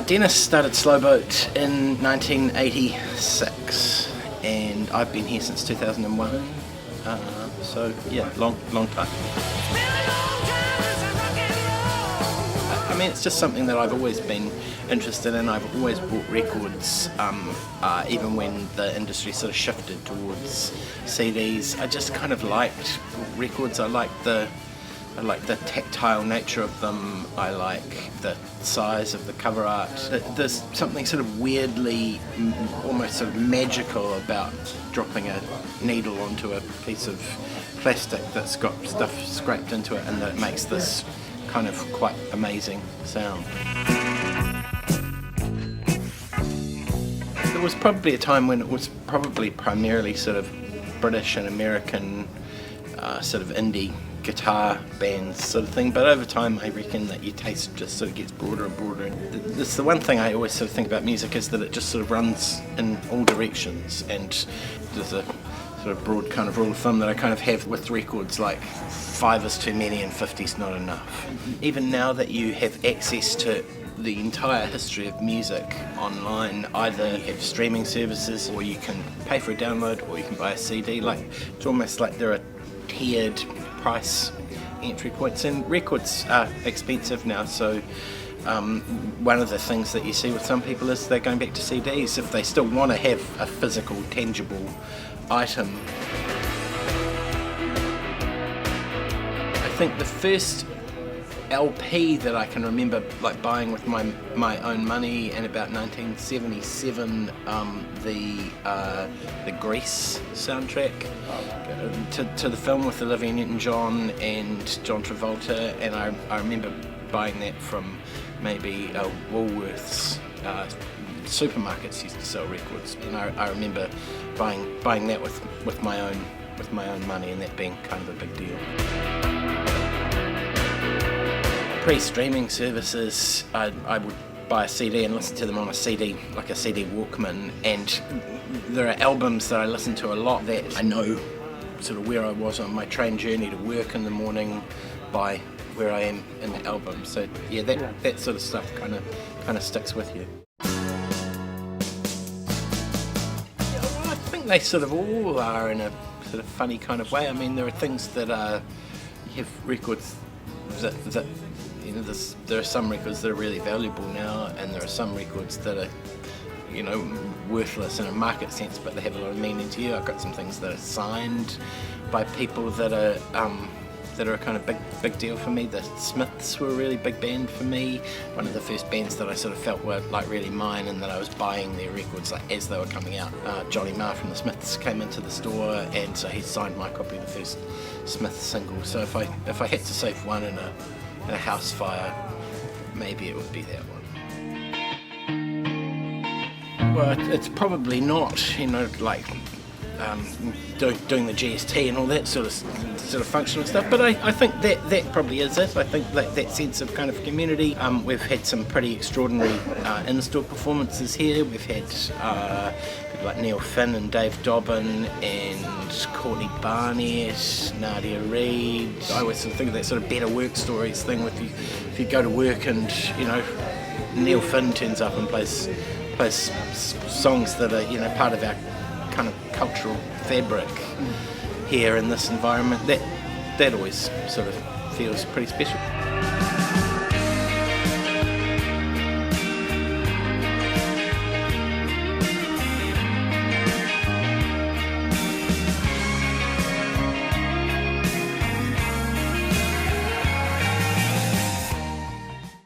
Dennis started Slowboat in 1986, and I've been here since 2001. So yeah, long time. I mean, it's just something that I've always been interested in. I've always bought records, even when the industry sort of shifted towards CDs. I just kind of liked records. I liked the tactile nature of them. I like the size of the cover art. There's something sort of weirdly, almost sort of magical about dropping a needle onto a piece of plastic that's got stuff scraped into it, and that it makes this kind of quite amazing sound. There was probably a time when it was probably primarily sort of British and American sort of indie guitar bands sort of thing, but over time I reckon that your taste just sort of gets broader and broader. It's the one thing I always sort of think about music, is that it just sort of runs in all directions, and there's a sort of broad kind of rule of thumb that I kind of have with records, like 5 is too many and 50 is not enough. Even now that you have access to the entire history of music online, either you have streaming services, or you can pay for a download, or you can buy a CD. Like, it's almost like there are tiered price entry points, and records are expensive now, so one of the things that you see with some people is they're going back to CDs if they still want to have a physical, tangible item. I think the first LP that I can remember like buying with my own money in about 1977, the Grease soundtrack to the film with Olivia Newton-John and John Travolta, and I remember buying that from maybe Woolworths. Supermarkets used to sell records, and I remember buying that with my own money, and that being kind of a big deal. Pre-streaming services, I would buy a CD and listen to them on a CD, like a CD Walkman, and there are albums that I listen to a lot that I know sort of where I was on my train journey to work in the morning by where I am in the album. So yeah, that sort of stuff kind of sticks with you. Yeah, well, I think they sort of all are in a sort of funny kind of way. I mean, there are things that you have records that you know, there are some records that are really valuable now, and there are some records that are, you know, worthless in a market sense, but they have a lot of meaning to you. I've got some things that are signed by people that are a kind of big deal for me. The Smiths were a really big band for me. One of the first bands that I sort of felt were like really mine, and that I was buying their records like as they were coming out. Johnny Marr from the Smiths came into the store, and so he signed my copy of the first Smiths single. So if I had to save one in a house fire, maybe it would be that one. Well, it's probably not, you know, like doing the GST and all that sort of functional stuff, but I think that probably is it. I think that sense of kind of community. We've had some pretty extraordinary in-store performances here. We've had people like Neil Finn and Dave Dobbin and Courtney Barnett, Nadia Reid. I always sort of think of that sort of better work stories thing with you. If you go to work and, you know, Neil Finn turns up and plays songs that are, you know, part of our kind of cultural fabric here in this environment, that always sort of feels pretty special.